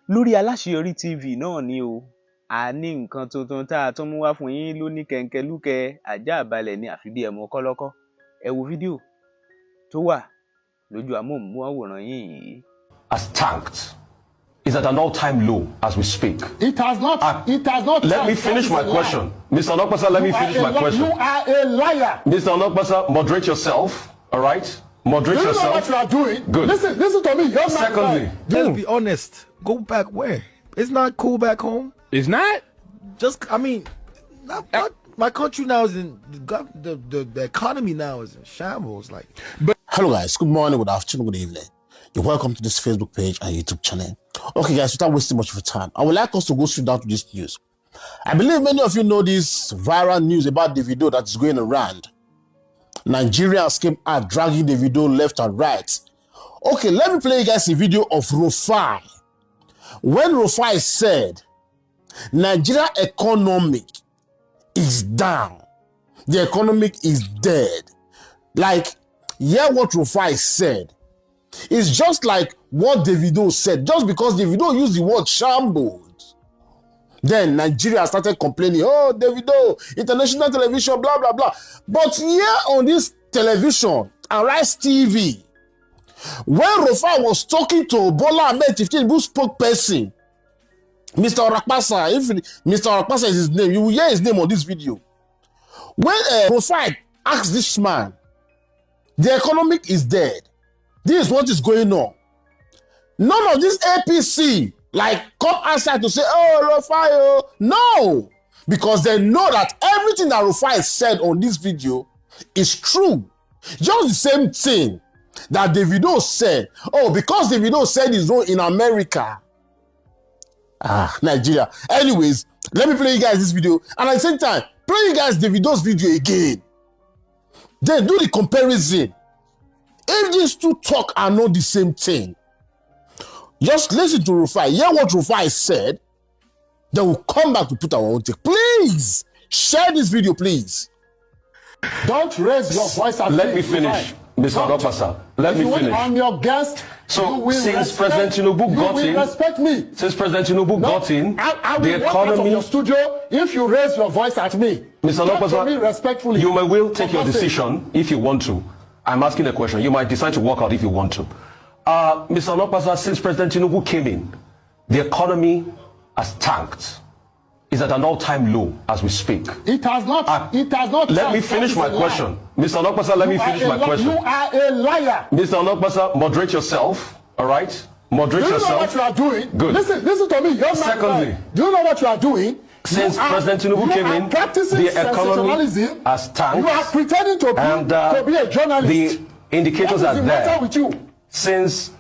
lórí Alaseyori TV náà ni o. A ní nǹkan tuntun tá a tún mú wá fún yín lóní kẹ̀ǹkẹ̀lúkẹ̀ ajá balẹ̀ ní àfi bí ẹ̀mọ kọ́lọ́kọ́. Ẹ wo fídíò tó wà lójú amóhùnmáwòrán yìí. Has tanked. Is at an all-time low as we speak. It has not. It has not. Let me finish my question, Mr. Onokpasa. Let me finish my question. You are a liar, Mr. Onokpasa. Moderate yourself. All right. Moderate yourself. You know what you are doing? Good. Listen to me. You're Secondly, let's be honest. Go back where? It's not cool back home. It's not. Just, I mean, not my country now is in the economy now is in shambles. Like, hello guys, good morning, good afternoon, good evening. You're welcome to this Facebook page and YouTube channel. Okay guys, without wasting much of your time, I would like us to go straight down to this news. I believe many of you know this viral news about Davido that is going around. Nigerians came out dragging Davido left and right. Okay, let me play you guys a video of Rufai. When Rufai said, Nigeria economic is down, the economic is dead. Like, hear what Rufai said. It's just like what Davido said. Just because Davido used the word shambles, then Nigeria started complaining, oh, Davido, international television, blah, blah, blah. But here on this television, Arise TV, when Rufai was talking to Bola Ahmed Tinubu spokesperson, Mr. Orakpasa, if Mr. Orakpasa is his name, you will hear his name on this video. When Rufai asked this man, the economic is dead. This is what is going on. None of this APC like come outside to say, oh, Rufai, oh. No, because they know that everything that Rufai said on this video is true. Just the same thing that Davido said. Oh, because Davido said his own in America. Nigeria. Anyways, let me play you guys this video, and at the same time, play you guys Davido's video again. Then do the comparison. If these two talk are not the same thing, just listen to Rufai, hear what Rufai said, then we'll come back to put our own take. Please, share this video, please. Don't raise your voice at let me finish, Mr. Onokpasa. Let me finish. I'm your guest. So, since President Tinubu got in, respect me. Since President Tinubu got in, I will walk out of your studio if you raise your voice at me. Mr. Onokpasa, respectfully. You will take your decision if you want to. I'm asking a question. You might decide to walk out if you want to. Mr. Onokpasa, since President Tinubu came in, the economy has tanked. Is at an all-time low as we speak. It has not. It has not. Let me finish my question, Mr. Onokpasa. Let me finish my question. You are a liar, Mr. Onokpasa. Moderate yourself. All right. Moderate yourself. Do you know what you are doing? Good. Listen to me. You're Secondly, do you know what you are doing? Since President Tinubu came in, the economy has tanked. You are pretending to be a journalist. The indicators are there. With you? Since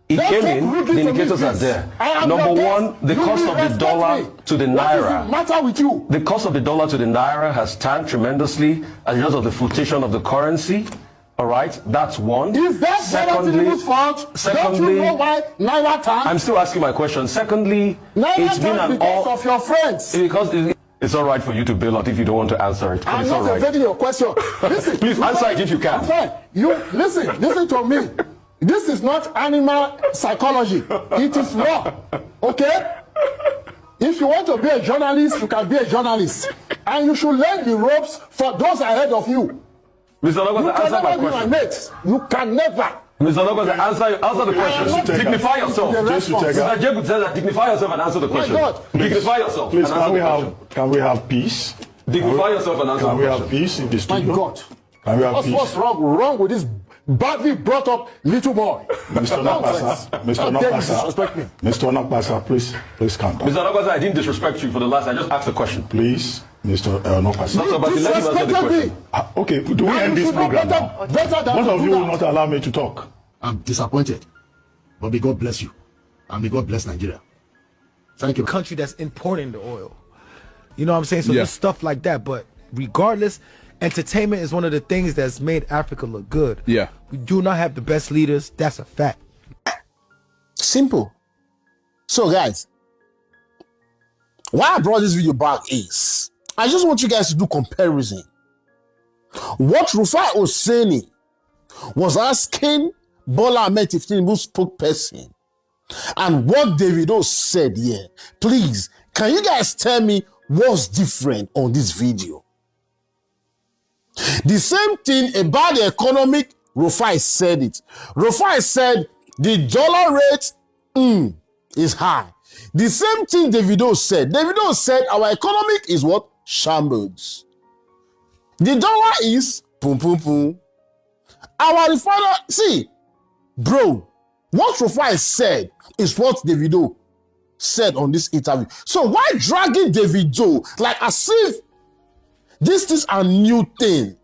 he came in, the indicators are there. Number one, the cost of the dollar to the naira. What does it matter with you? The cost of the dollar to the naira has tanked tremendously as a result of the fluctuation of the currency. All right, that's one. Is that Secondly, fault? Don't you know why naira tanked? I'm still asking my question. Secondly, it's been an because of your friends. Because it's all right for you to bail out if you don't want to answer it. I'm not evading your question. Listen, please answer it if you can. You listen to me. This is not animal psychology. It is law. Okay? If you want to be a journalist, you can be a journalist. And you should learn the ropes for those ahead of you. Mr. Onokpasa, answer my question. You can never. Mr. Onokpasa, answer the question. Dignify yourself. Mr. Jebu says that dignify yourself and answer the question. Dignify yourself. Please, can we have peace? Dignify yourself and answer the question. Can we have peace in the studio? My God. Can we have peace? What's wrong with this badly brought up little boy? Mr. Onokpasa, please calm down. Mr. Onokpasa, I didn't disrespect you for the last. I just asked the question. Please, Mr. Onokpasa. Let him answer the question. Okay, do we end this program now? Both of you will not allow me to talk. I'm disappointed, but may God bless you, and may God bless Nigeria. Thank you. Country that's importing the oil. You know what I'm saying? So there's stuff like that, but regardless, entertainment is one of the things that's made Africa look good. Yeah. We do not have the best leaders. That's a fact. Simple. So guys, why I brought this video back is I just want you guys to do comparison. What Rufai Oseni was asking Bola Ahmed Tinubu spokesperson and what Davido said here. Please, can you guys tell me what's different on this video? The same thing about the economic, Rufai said it. Rufai said the dollar rate is high. The same thing Davido said. Davido said our economic is what? Shambles. The dollar is boom, boom, boom. Our refiner, see, bro, what Rufai said is what Davido said on this interview. So why dragging Davido like as if this is a new thing?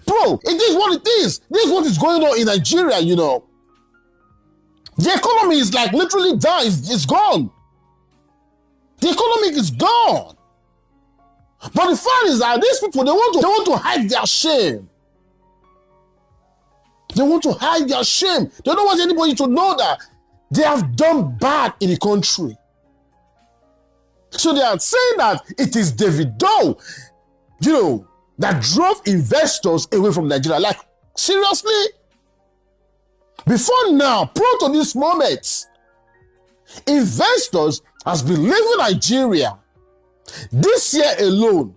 Bro, it is what it is. This is what is going on in Nigeria, you know. The economy is like literally down. It's gone. The economy is gone. But the fact is that these people, they want to hide their shame. They want to hide their shame. They don't want anybody to know that they have done bad in the country. So they are saying that it is Davido, you know, that drove investors away from Nigeria. Like, seriously? Before now, prior to this moment, investors has been leaving Nigeria. This year alone,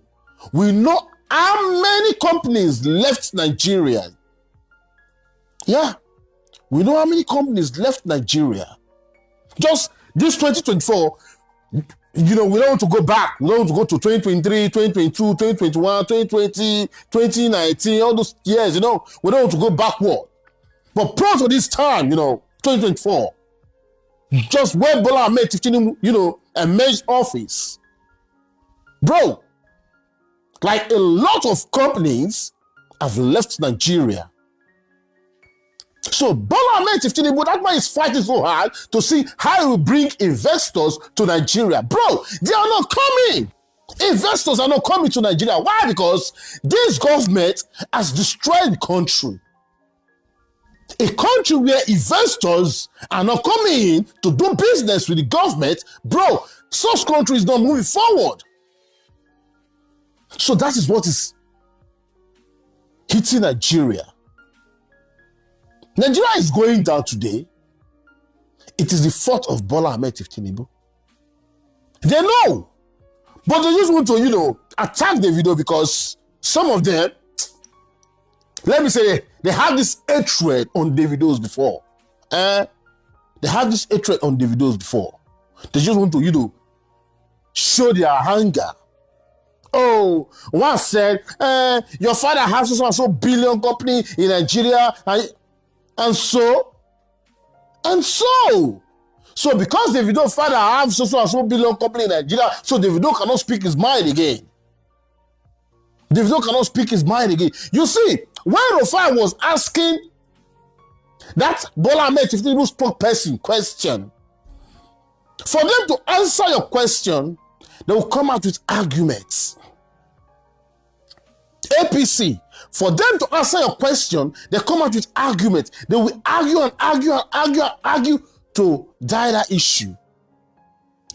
we know how many companies left Nigeria. Yeah, we know how many companies left Nigeria. Just this 2024, you know, we don't want to go back. We don't want to go to 2023, 2022, 2021, 2020, 2019, all those years, you know. We don't want to go backward. But prior to this time, you know, 2024, just when Bola Ahmed Tinubu, you know, emerged office, bro, like a lot of companies have left Nigeria. So Bola Ahmed Tinubu, that's why he's fighting so hard to see how he will bring investors to Nigeria. Bro, they are not coming. Investors are not coming to Nigeria. Why? Because this government has destroyed the country. A country where investors are not coming in to do business with the government, bro, such country is not moving forward. So that is what is hitting Nigeria. Nigeria is going down today. It is the fault of Bola Ahmed Tinubu. They know, but they just want to, you know, attack Davido because some of them, let me say, they had this hatred on Davido's before. They had this hatred on Davido's before. They just want to, you know, show their anger. Oh, one said, your father has so billion company in Nigeria, and so. So because Davido's father has so billion company in Nigeria, so Davido cannot speak his mind again. Davido cannot speak his mind again. You see, when Rufai was asking that Bola Ahmed Tinubu spokesperson question, for them to answer your question, they will come out with arguments. APC, for them to answer your question, they come out with arguments. They will argue and argue and argue and argue to die that issue.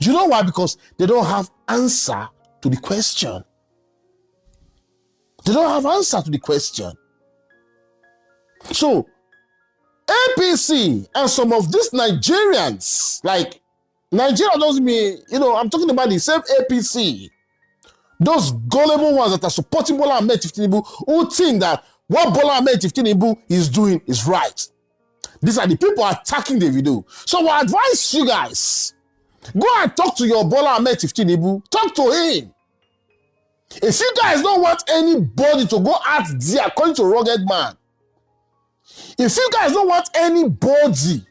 You know why? Because they don't have answer to the question. They don't have answer to the question. So, APC and some of these Nigerians, like, Nigeria doesn't mean, you know, I'm talking about the same APC. Those gullible ones that are supporting Bola Ahmed Tinubu who think that what Bola Ahmed Tinubu is doing is right. These are the people attacking Davido. So I advise you guys, go and talk to your Bola Ahmed Tinubu. Talk to him. If you guys don't want anybody to go out there, according to Rugged Man, if you guys don't want anybody.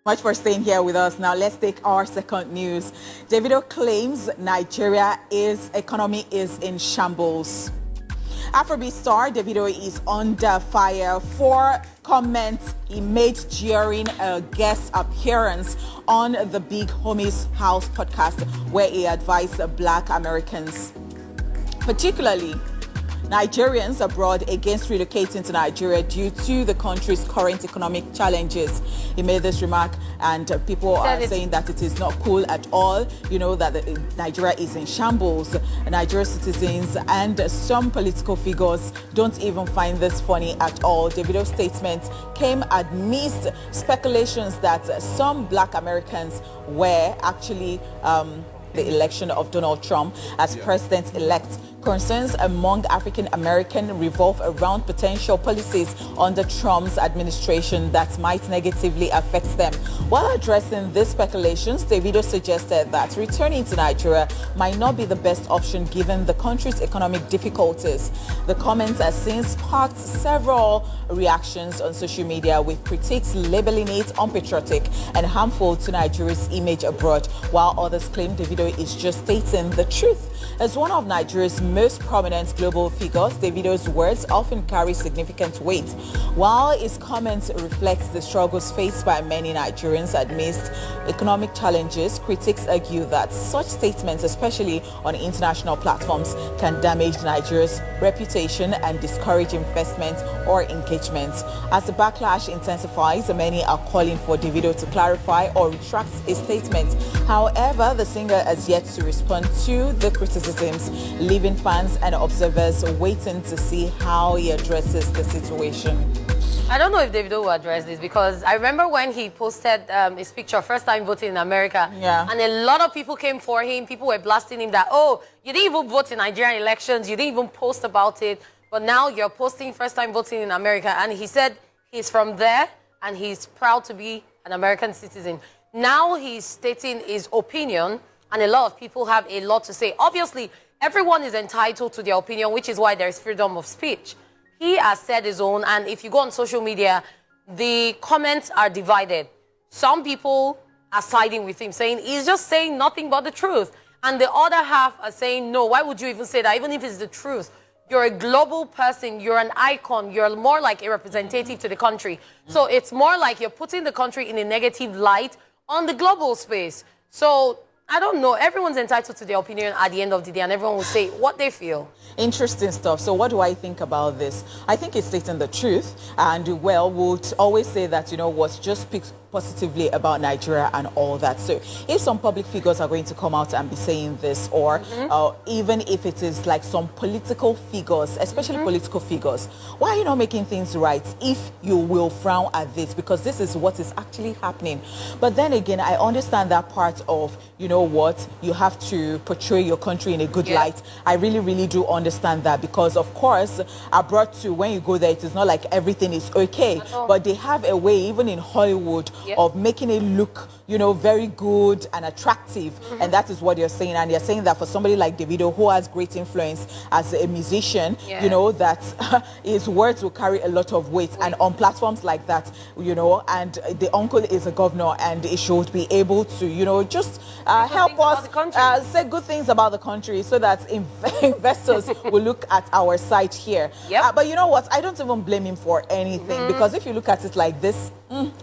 Much for staying here with us. Now let's take our second news. Davido claims Nigeria's economy is in shambles. Afrobeat star Davido is under fire for comments he made during a guest appearance on the Big Homies House podcast, where he advised Black Americans, particularly Nigerians abroad against relocating to Nigeria due to the country's current economic challenges. He made this remark, and people are saying that it is not cool at all. You know, that Nigeria is in shambles. Nigerian citizens and some political figures don't even find this funny at all. Davido's statement came amidst speculations that some Black Americans were actually the election of Donald Trump as president-elect. Concerns among African Americans revolve around potential policies under Trump's administration that might negatively affect them. While addressing these speculations, Davido suggested that returning to Nigeria might not be the best option given the country's economic difficulties. The comments have since sparked several reactions on social media, with critics labeling it unpatriotic and harmful to Nigeria's image abroad, while others claim Davido is just stating the truth. As one of Nigeria's most prominent global figures, Davido's words often carry significant weight. While his comments reflect the struggles faced by many Nigerians amidst economic challenges, critics argue that such statements, especially on international platforms, can damage Nigeria's reputation and discourage investment or engagement. As the backlash intensifies, many are calling for Davido to clarify or retract his statement. However, the singer has yet to respond to the criticisms, leaving fans and observers waiting to see how he addresses the situation. I don't know if Davido will address this, because I remember when he posted his picture, first time voting in America, and a lot of people came for him. People were blasting him that, oh, you didn't even vote in Nigerian elections, you didn't even post about it, but now you're posting first time voting in America. And he said he's from there and he's proud to be an American citizen. Now he's stating his opinion, and a lot of people have a lot to say. Obviously, everyone is entitled to their opinion, which is why there is freedom of speech. He has said his own, and if you go on social media, the comments are divided. Some people are siding with him, saying he's just saying nothing but the truth. And the other half are saying, no, why would you even say that, even if it's the truth? You're a global person, you're an icon, you're more like a representative to the country. So it's more like you're putting the country in a negative light on the global space. So I don't know. Everyone's entitled to their opinion at the end of the day, and everyone will say what they feel. Interesting stuff. So what do I think about this? I think it's stating the truth, and well, we'll always say that, you know what, just speak positively about Nigeria and all that. So if some public figures are going to come out and be saying this, or even if it is like some political figures, especially political figures, why are you not making things right if you will frown at this? Because this is what is actually happening. But then again, I understand that part of, you know what, you have to portray your country in a good light. I really, really do understand that, because of course, abroad too, when you go there, it is not like everything is okay, but they have a way, even in Hollywood, of making it look, you know, very good and attractive. And that is what you're saying. And you're saying that for somebody like Davido, who has great influence as a musician, you know, that his words will carry a lot of weight. And on platforms like that, you know, and the uncle is a governor, and he should be able to, you know, just help us say good things about the country, so that investors will look at our site here. But you know what? I don't even blame him for anything, because if you look at it like this,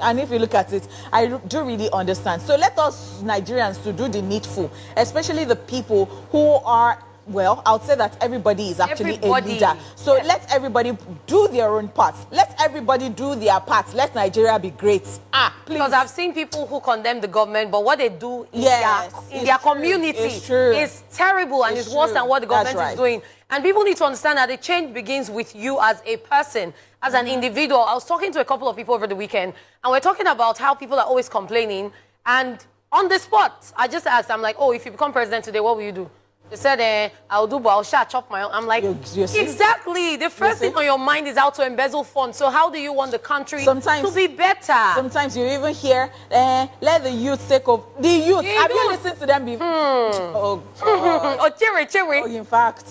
and if you look at it, I do really understand. So let us Nigerians to do the needful, especially the people who are, well, I would say that everybody is actually a leader. So let everybody do their own parts. Let everybody do their parts. Let Nigeria be great. Please. Because I've seen people who condemn the government, but what they do in their community is terrible, and it's worse than what the government is doing. And people need to understand that the change begins with you as a person, as an individual. I was talking to a couple of people over the weekend, and we're talking about how people are always complaining. And on the spot, I just asked, I'm like, oh, if you become president today, what will you do? They said, I'll do, but I'll chop my own. I'm like, exactly. The first thing on your mind is how to embezzle funds. So how do you want the country to be better? Sometimes you even hear, let the youth take over. The youth, have you listened to them before? In fact.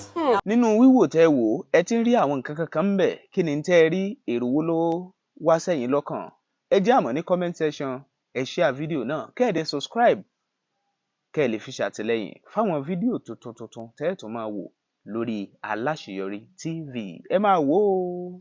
Nínú wíwò tẹ́ wò, ẹ ti ń rí àwọn nǹkan kankan ń bẹ̀. Kí ni tẹ́ rí? Èrò wo ló wá sẹ́yìn lọ́kàn? Ẹ jẹ́ àmọ́ ní comment section. Ẹ share fídíò náà. Kẹ́ subscribe. Kẹ́ lè fi ṣàtìlẹ́yìn fáwọn fídíò tuntun tẹ́ ẹ tún máa wò lórí Alaseyori TV. Ẹ máa wò ó.